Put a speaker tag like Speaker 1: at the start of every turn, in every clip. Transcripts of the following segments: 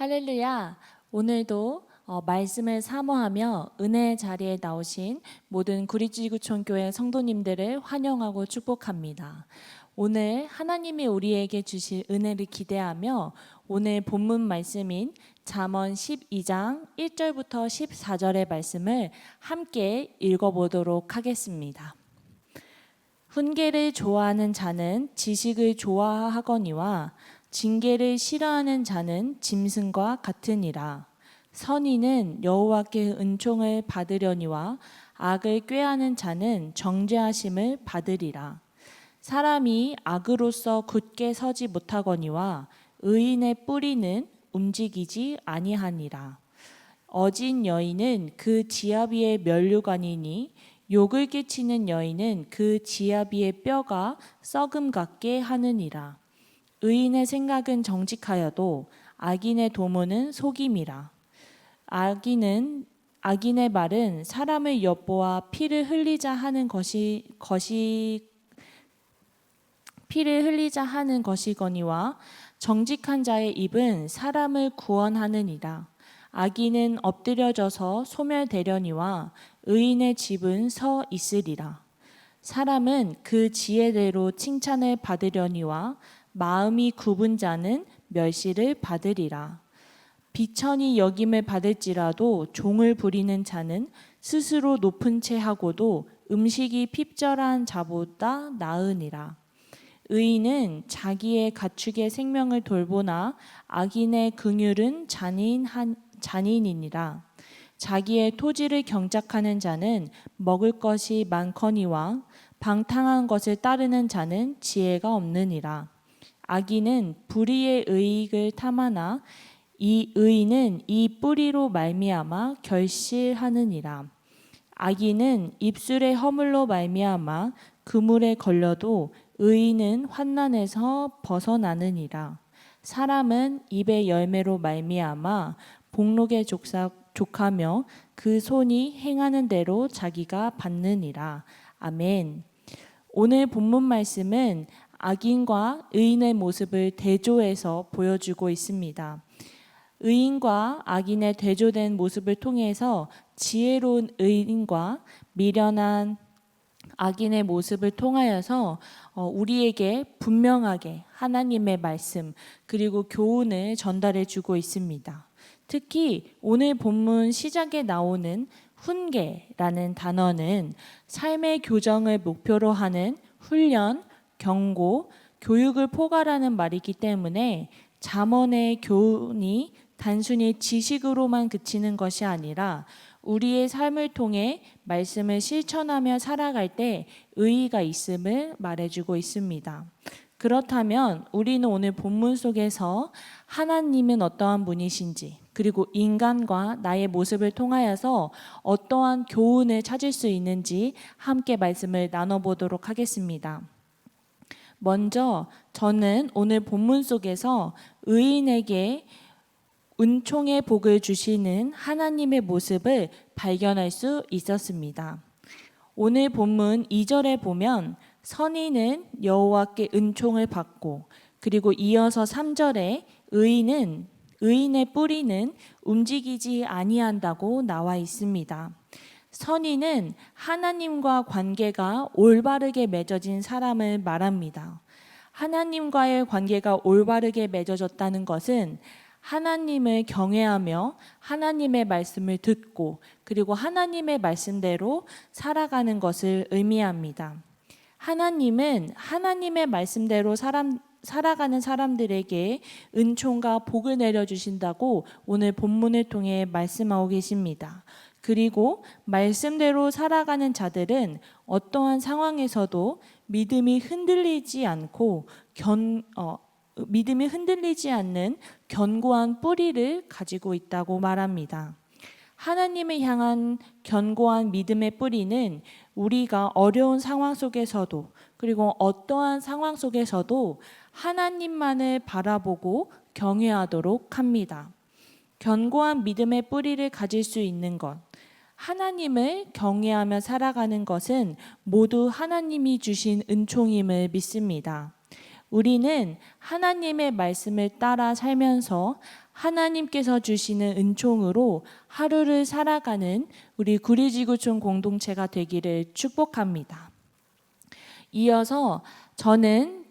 Speaker 1: 할렐루야. 오늘도 말씀을 사모하며 은혜의 자리에 나오신 모든 구리지구촌교회 성도님들을 환영하고 축복합니다. 오늘 하나님이 우리에게 주실 은혜를 기대하며 오늘 본문 말씀인 잠언 12장 1절부터 14절의 말씀을 함께 읽어보도록 하겠습니다. 훈계를 좋아하는 자는 지식을 좋아하거니와 징계를 싫어하는 자는 짐승과 같으니라. 선인은 여호와께 은총을 받으려니와 악을 꾀하는 자는 정죄하심을 받으리라. 사람이 악으로서 굳게 서지 못하거니와 의인의 뿌리는 움직이지 아니하니라. 어진 여인은 그 지압 위에 면류관이니 욕을 끼치는 여인은 그 지압 위의 뼈가 썩음 같게 하느니라. 의인의 생각은 정직하여도 악인의 도모는 속임이라. 악인의 말은 사람을 엿보아 피를 흘리자 하는 것이거니와 정직한 자의 입은 사람을 구원하느니라. 악인은 엎드려져서 소멸되려니와 의인의 집은 서 있으리라. 사람은 그 지혜대로 칭찬을 받으려니와 마음이 굽은 자는 멸시를 받으리라. 비천이 여김을 받을지라도 종을 부리는 자는 스스로 높은 채 하고도 음식이 핍절한 자보다 나으니라. 의인은 자기의 가축의 생명을 돌보나 악인의 긍휼은 잔인이니라. 자기의 토지를 경작하는 자는 먹을 것이 많거니와 방탕한 것을 따르는 자는 지혜가 없느니라. 악인은 불의의 의익을 탐하나 이 의인은 이 뿌리로 말미암아 결실하느니라. 악인은 입술의 허물로 말미암아 그물에 걸려도 의인은 환난에서 벗어나느니라. 사람은 입의 열매로 말미암아 복록에 족하며 그 손이 행하는 대로 자기가 받느니라. 아멘. 오늘 본문 말씀은 악인과 의인의 모습을 대조해서 보여주고 있습니다. 의인과 악인의 대조된 모습을 통해서 지혜로운 의인과 미련한 악인의 모습을 통하여서 우리에게 분명하게 하나님의 말씀 그리고 교훈을 전달해 주고 있습니다. 특히 오늘 본문 시작에 나오는 훈계라는 단어는 삶의 교정을 목표로 하는 훈련, 경고, 교육을 포괄하는 말이기 때문에 잠언의 교훈이 단순히 지식으로만 그치는 것이 아니라 우리의 삶을 통해 말씀을 실천하며 살아갈 때 의의가 있음을 말해주고 있습니다. 그렇다면 우리는 오늘 본문 속에서 하나님은 어떠한 분이신지 그리고 인간과 나의 모습을 통하여서 어떠한 교훈을 찾을 수 있는지 함께 말씀을 나눠보도록 하겠습니다. 먼저 저는 오늘 본문 속에서 의인에게 은총의 복을 주시는 하나님의 모습을 발견할 수 있었습니다. 오늘 본문 2절에 보면 선인은 여호와께 은총을 받고 그리고 이어서 3절에 의인의 뿌리는 움직이지 아니한다고 나와 있습니다. 선인은 하나님과 관계가 올바르게 맺어진 사람을 말합니다. 하나님과의 관계가 올바르게 맺어졌다는 것은 하나님을 경외하며 하나님의 말씀을 듣고 그리고 하나님의 말씀대로 살아가는 것을 의미합니다. 하나님은 하나님의 말씀대로 살아가는 사람들에게 은총과 복을 내려주신다고 오늘 본문을 통해 말씀하고 계십니다. 그리고 말씀대로 살아가는 자들은 어떠한 상황에서도 믿음이 흔들리지 않는 견고한 뿌리를 가지고 있다고 말합니다. 하나님을 향한 견고한 믿음의 뿌리는 우리가 어려운 상황 속에서도 그리고 어떠한 상황 속에서도 하나님만을 바라보고 경외하도록 합니다. 견고한 믿음의 뿌리를 가질 수 있는 것, 하나님을 경외하며 살아가는 것은 모두 하나님이 주신 은총임을 믿습니다. 우리는 하나님의 말씀을 따라 살면서 하나님께서 주시는 은총으로 하루를 살아가는 우리 구리지구촌 공동체가 되기를 축복합니다. 이어서 저는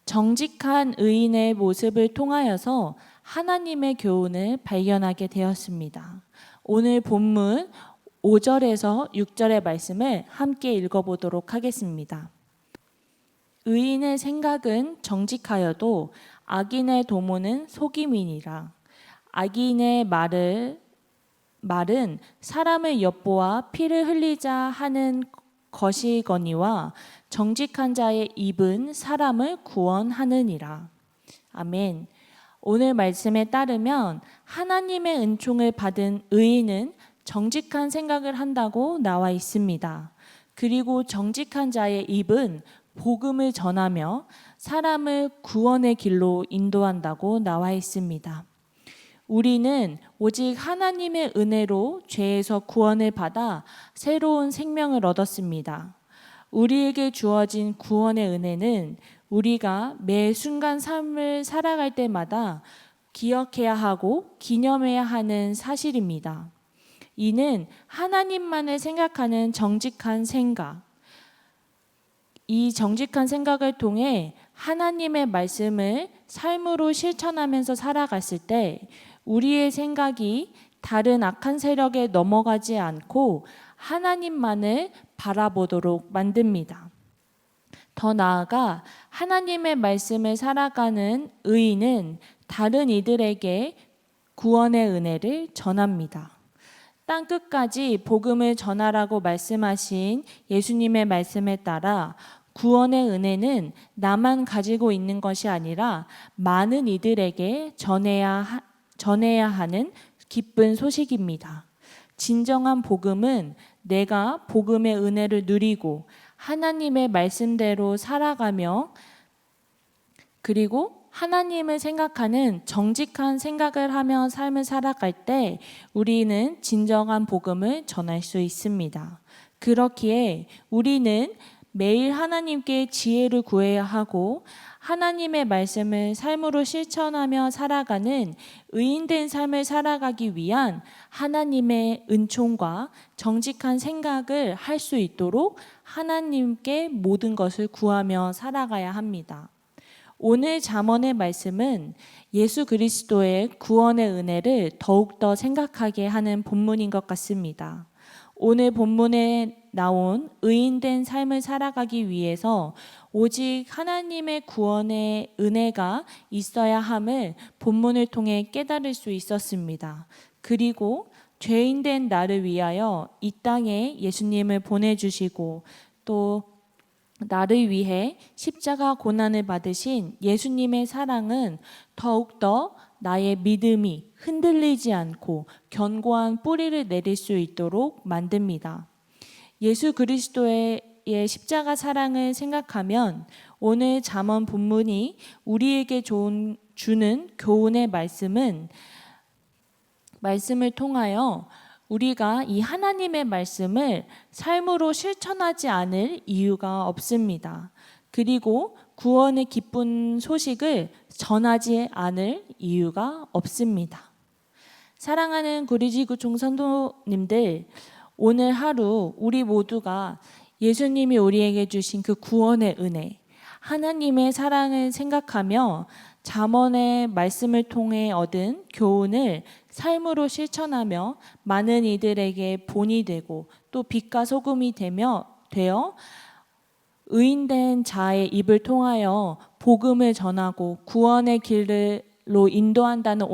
Speaker 1: 정직한 의인의 모습을 통하여서 하나님의 교훈을 발견하게 되었습니다. 오늘 본문 5절에서 6절의 말씀을 함께 읽어보도록 하겠습니다. 의인의 생각은 정직하여도 악인의 도모는 속임이니라. 악인의 말은 사람을 엿보아 피를 흘리자 하는 것이거니와 정직한 자의 입은 사람을 구원하느니라. 아멘. 오늘 말씀에 따르면 하나님의 은총을 받은 의인은 정직한 생각을 한다고 나와 있습니다. 그리고 정직한 자의 입은 복음을 전하며 사람을 구원의 길로 인도한다고 나와 있습니다. 우리는 오직 하나님의 은혜로 죄에서 구원을 받아 새로운 생명을 얻었습니다. 우리에게 주어진 구원의 은혜는 우리가 매 순간 삶을 살아갈 때마다 기억해야 하고 기념해야 하는 사실입니다. 이는 하나님만을 생각하는 정직한 생각, 이 정직한 생각을 통해 하나님의 말씀을 삶으로 실천하면서 살아갔을 때 우리의 생각이 다른 악한 세력에 넘어가지 않고 하나님만을 바라보도록 만듭니다. 더 나아가 하나님의 말씀을 살아가는 의인은 다른 이들에게 구원의 은혜를 전합니다. 땅 끝까지 복음을 전하라고 말씀하신 예수님의 말씀에 따라 구원의 은혜는 나만 가지고 있는 것이 아니라 많은 이들에게 전해야 하는 기쁜 소식입니다. 진정한 복음은 내가 복음의 은혜를 누리고 하나님의 말씀대로 살아가며 그리고 하나님을 생각하는 정직한 생각을 하며 삶을 살아갈 때 우리는 진정한 복음을 전할 수 있습니다. 그렇기에 우리는 매일 하나님께 지혜를 구해야 하고 하나님의 말씀을 삶으로 실천하며 살아가는 의인된 삶을 살아가기 위한 하나님의 은총과 정직한 생각을 할 수 있도록 하나님께 모든 것을 구하며 살아가야 합니다. 오늘 잠언의 말씀은 예수 그리스도의 구원의 은혜를 더욱더 생각하게 하는 본문인 것 같습니다. 오늘 본문에 나온 의인된 삶을 살아가기 위해서 오직 하나님의 구원의 은혜가 있어야 함을 본문을 통해 깨달을 수 있었습니다. 그리고 죄인된 나를 위하여 이 땅에 예수님을 보내주시고 또 나를 위해 십자가 고난을 받으신 예수님의 사랑은 더욱더 나의 믿음이 흔들리지 않고 견고한 뿌리를 내릴 수 있도록 만듭니다. 예수 그리스도의 십자가 사랑을 생각하면 오늘 잠언 본문이 우리에게 주는 교훈의 말씀을 통하여 우리가 이 하나님의 말씀을 삶으로 실천하지 않을 이유가 없습니다. 그리고 구원의 기쁜 소식을 전하지 않을 이유가 없습니다. 사랑하는 구리지구촌 성도님들, 오늘 하루 우리 모두가 예수님이 우리에게 주신 그 구원의 은혜, 하나님의 사랑을 생각하며 잠언의 말씀을 통해 얻은 교훈을 삶으로 실천하며 많은 이들에게 본이 되고 또 빛과 소금이 되어 의인된 자의 입을 통하여 복음을 전하고 구원의 길로 인도한다는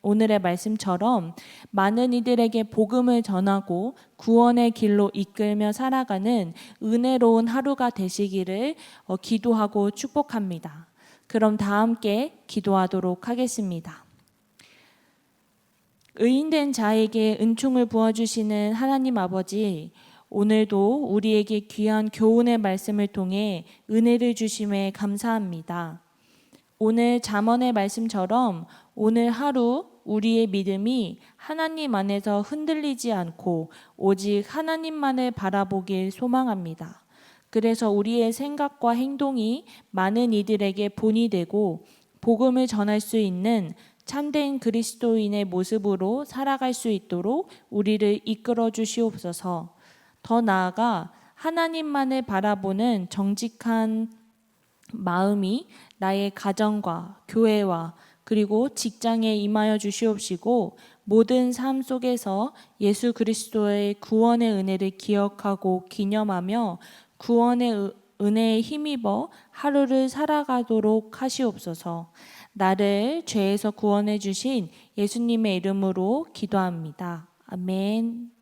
Speaker 1: 오늘의 말씀처럼 많은 이들에게 복음을 전하고 구원의 길로 이끌며 살아가는 은혜로운 하루가 되시기를 기도하고 축복합니다. 그럼 다 함께 기도하도록 하겠습니다. 의인된 자에게 은총을 부어주시는 하나님 아버지, 오늘도 우리에게 귀한 교훈의 말씀을 통해 은혜를 주심에 감사합니다. 오늘 잠언의 말씀처럼 오늘 하루 우리의 믿음이 하나님 안에서 흔들리지 않고 오직 하나님만을 바라보길 소망합니다. 그래서 우리의 생각과 행동이 많은 이들에게 본이 되고 복음을 전할 수 있는 참된 그리스도인의 모습으로 살아갈 수 있도록 우리를 이끌어 주시옵소서. 더 나아가 하나님만을 바라보는 정직한 마음이 나의 가정과 교회와 그리고 직장에 임하여 주시옵시고 모든 삶 속에서 예수 그리스도의 구원의 은혜를 기억하고 기념하며 구원의 은혜에 힘입어 하루를 살아가도록 하시옵소서. 나를 죄에서 구원해 주신 예수님의 이름으로 기도합니다. 아멘.